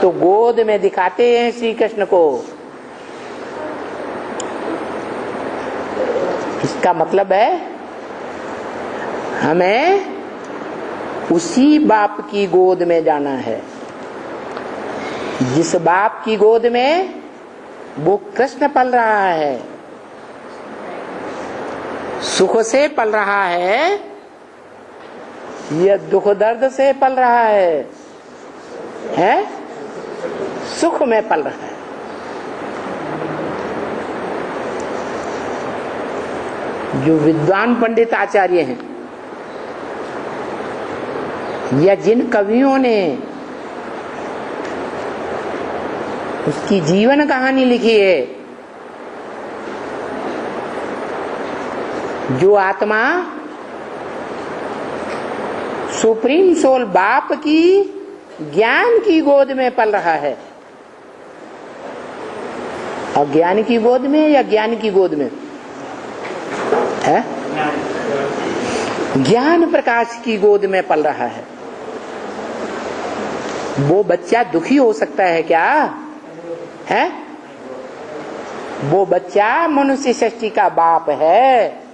तो गोद में दिखाते हैं श्री कृष्ण को। इसका मतलब है हमें उसी बाप की गोद में जाना है जिस बाप की गोद में वो कृष्ण पल रहा है, सुख से पल रहा है या दुख दर्द से पल रहा है? सुख में पल रहा है। जो विद्वान पंडित आचार्य हैं या जिन कवियों ने उसकी जीवन कहानी लिखी है, जो आत्मा सुप्रीम सोल बाप की ज्ञान की गोद में पल रहा है, अज्ञान की गोद में या ज्ञान की गोद में है? ज्ञान प्रकाश की गोद में पल रहा है, वो बच्चा दुखी हो सकता है क्या? है? वो बच्चा मनुष्य सृष्टि का बाप है।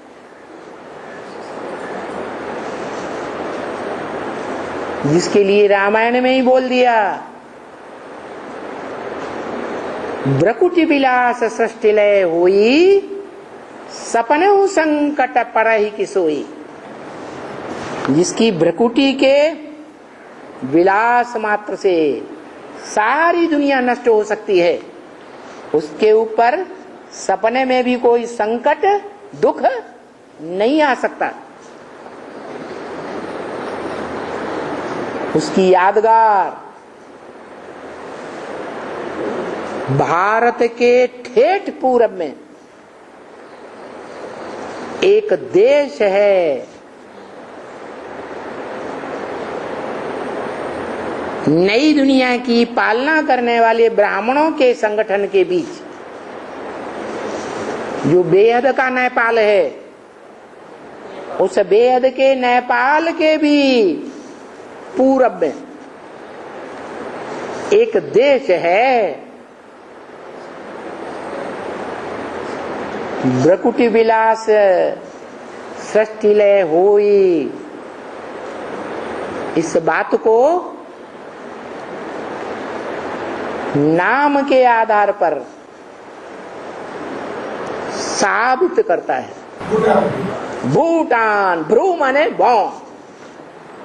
जिसके लिए रामायण में ही बोल दिया, ब्रकुटि विलास सृष्टि लय हुई, सपने संकट परहि कि सोई। जिसकी भ्रकुटी के विलास मात्र से सारी दुनिया नष्ट हो सकती है, उसके ऊपर सपने में भी कोई संकट दुख नहीं आ सकता। उसकी यादगार भारत के ठेठ पूरब में एक देश है, नई दुनिया की पालना करने वाले ब्राह्मणों के संगठन के बीच, जो बेहद का नेपाल है, उस बेहद के नेपाल के भी पूरब में एक देश है, ब्रकुटि विलास सृष्टि लय होई। इस बात को नाम के आधार पर साबित करता है। भूटान, भ्रू माने भौ,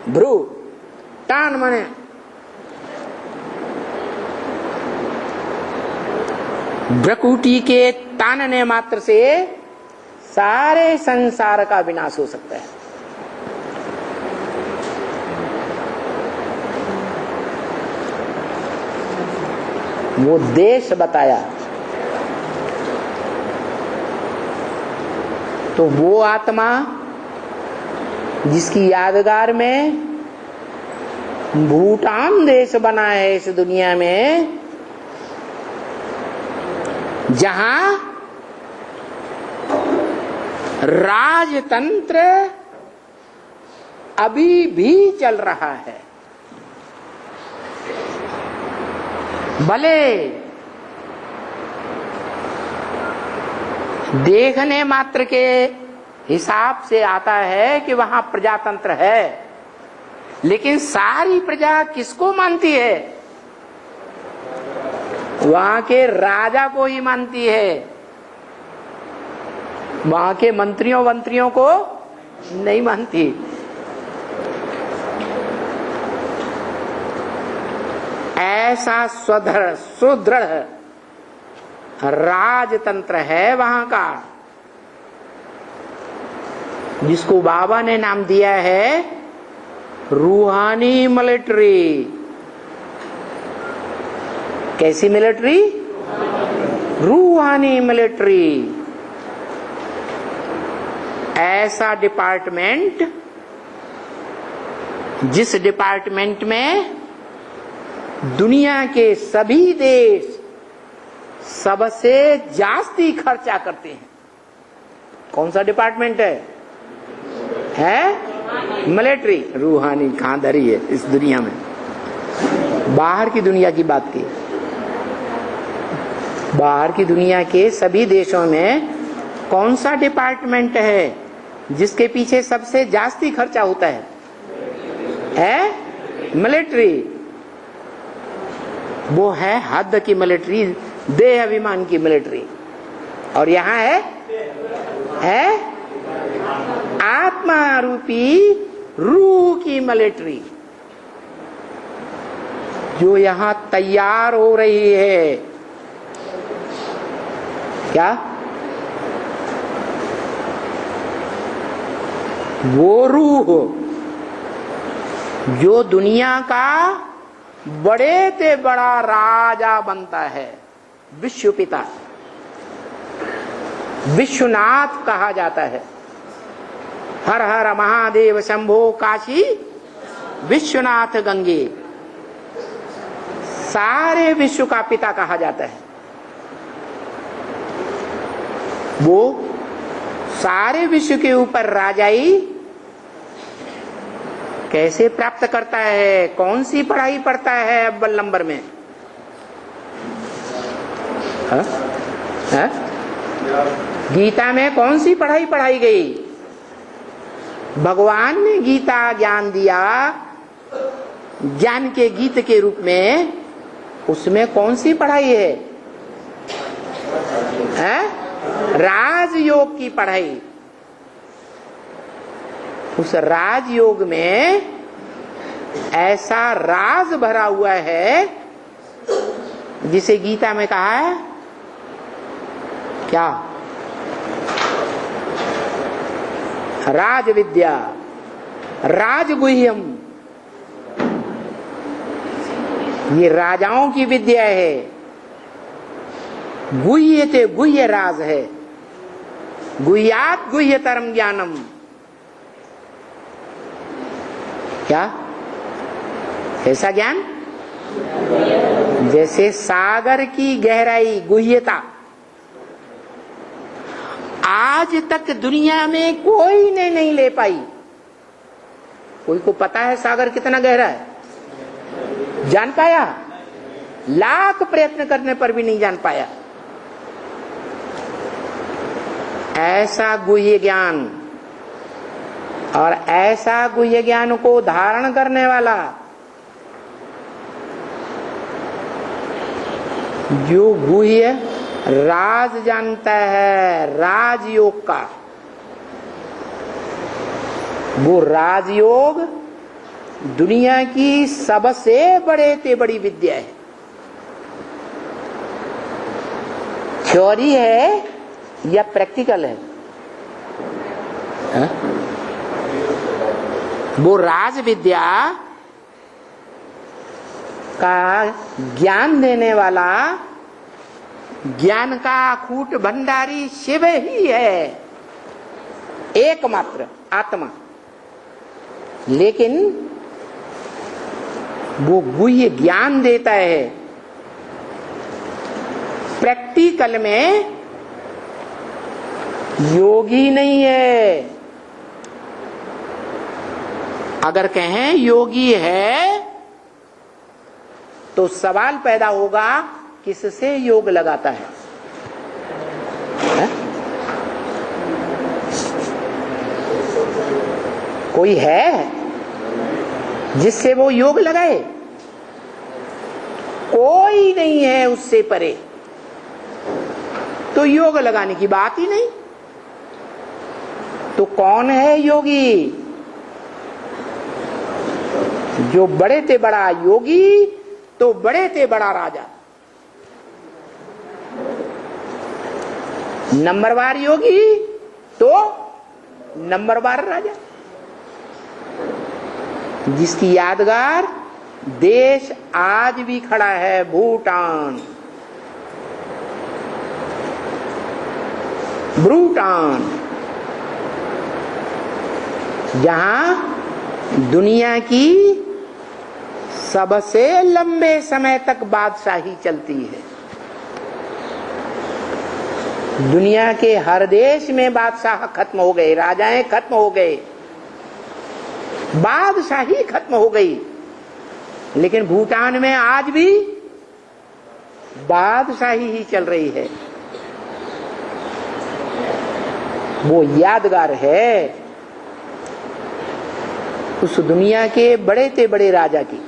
भ्रू, टान माने भ्रकुटी के तानने मात्र से सारे संसार का विनाश हो सकता है। वो देश बताया, तो वो आत्मा जिसकी यादगार में भूटान देश बना है इस दुनिया में, जहां राजतंत्र अभी भी चल रहा है। भले देखने मात्र के हिसाब से आता है कि वहां प्रजातंत्र है, लेकिन सारी प्रजा किसको मानती है? वहां के राजा को ही मानती है, वहां के मंत्रियों को नहीं मानती। ऐसा सुदृढ़ राजतंत्र है वहां का, जिसको बाबा ने नाम दिया है रूहानी मिलिट्री। कैसी मिलिट्री? रूहानी मिलिट्री। ऐसा डिपार्टमेंट जिस डिपार्टमेंट में दुनिया के सभी देश सबसे जास्ती खर्चा करते हैं। कौन सा डिपार्टमेंट है? मिलिट्री। रूहानी कहां धरी है इस दुनिया में? बाहर की दुनिया की बात की। बाहर की दुनिया के सभी देशों में कौन सा डिपार्टमेंट है जिसके पीछे सबसे जास्ती खर्चा होता है? मिलिट्री। वो है हद की मिलिट्री, देह अभिमान की मिलिट्री। और यहां है आत्मा रूपी रूह की मिलिट्री, जो यहां तैयार हो रही है। क्या? वो रूह जो दुनिया का बड़े से बड़ा राजा बनता है, विश्व पिता, विश्वनाथ कहा जाता है। हर हर महादेव शंभो काशी विश्वनाथ गंगे, सारे विश्व का पिता कहा जाता है। वो सारे विश्व के ऊपर राजाई कैसे प्राप्त करता है? कौन सी पढ़ाई पढ़ता है अव्वल नंबर में? गीता में कौन सी पढ़ाई पढ़ाई गई? भगवान ने गीता ज्ञान दिया ज्ञान के गीत के रूप में, उसमें कौन सी पढ़ाई है? राजयोग की पढ़ाई। उस राजयोग में ऐसा राज भरा हुआ है जिसे गीता में कहा है क्या? राज विद्या, राजगुह्यम। ये राजाओं की विद्या है। गुह्य ते गुह्य राज है। गुह्यात गुह्यतरम ज्ञानम। क्या? ऐसा ज्ञान जैसे सागर की गहराई, गुह्यता। आज तक दुनिया में कोई ने नहीं ले पाई। कोई को पता है सागर कितना गहरा है? जान पाया? लाख प्रयत्न करने पर भी नहीं जान पाया। ऐसा गुह्य ज्ञान, और ऐसा गुह्य ज्ञान को धारण करने वाला जो गुह्य राज जानता है, राजयोग का, वो राजयोग दुनिया की सबसे बड़े से बड़ी विद्या है। थ्योरी है या प्रैक्टिकल है? वो राज विद्या का ज्ञान देने वाला, ज्ञान का अखूट भंडारी शिव ही है, एकमात्र आत्मा। लेकिन वो गुह्य ज्ञान देता है। प्रैक्टिकल में योगी नहीं है। अगर कहें योगी है तो सवाल पैदा होगा, किससे योग लगाता है? कोई है जिससे वो योग लगाए? कोई नहीं है उससे परे, तो योग लगाने की बात ही नहीं। तो कौन है योगी? जो बड़े ते बड़ा योगी तो बड़े ते बड़ा राजा। नंबरवार योगी तो नंबरवार राजा, जिसकी यादगार देश आज भी खड़ा है, भूटान। भूटान जहां दुनिया की सबसे लंबे समय तक बादशाही चलती है। दुनिया के हर देश में बादशाह खत्म हो गए, राजाएं खत्म हो गए, बादशाही खत्म हो गई। लेकिन भूटान में आज भी बादशाही ही चल रही है। वो यादगार है उस दुनिया के बड़े से बड़े राजा की,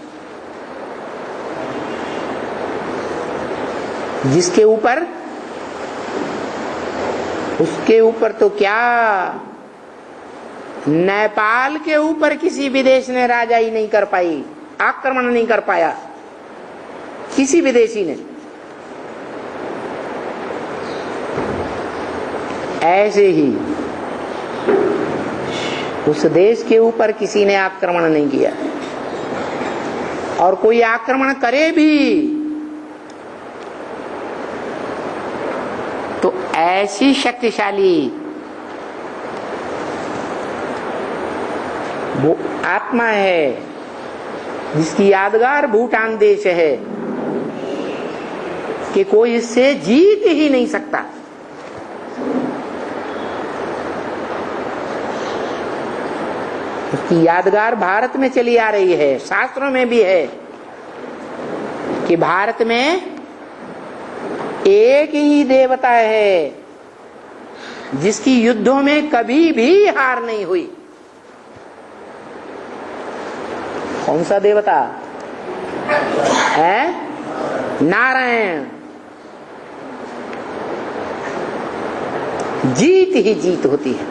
जिसके ऊपर, उसके ऊपर तो क्या, नेपाल के ऊपर किसी विदेश ने राजाई नहीं कर पाई, आक्रमण नहीं कर पाया किसी विदेशी ने। ऐसे ही उस देश के ऊपर किसी ने आक्रमण नहीं किया, और कोई आक्रमण करे भी तो ऐसी शक्तिशाली वो आत्मा है जिसकी यादगार भूटान देश है कि कोई इससे जीत ही नहीं सकता। उसकी यादगार भारत में चली आ रही है, शास्त्रों में भी है कि भारत में एक ही देवता है जिसकी युद्धों में कभी भी हार नहीं हुई। कौन सा देवता है? नारायण। जीत ही जीत होती है,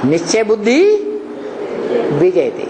निश्चय बुद्धि विजयते।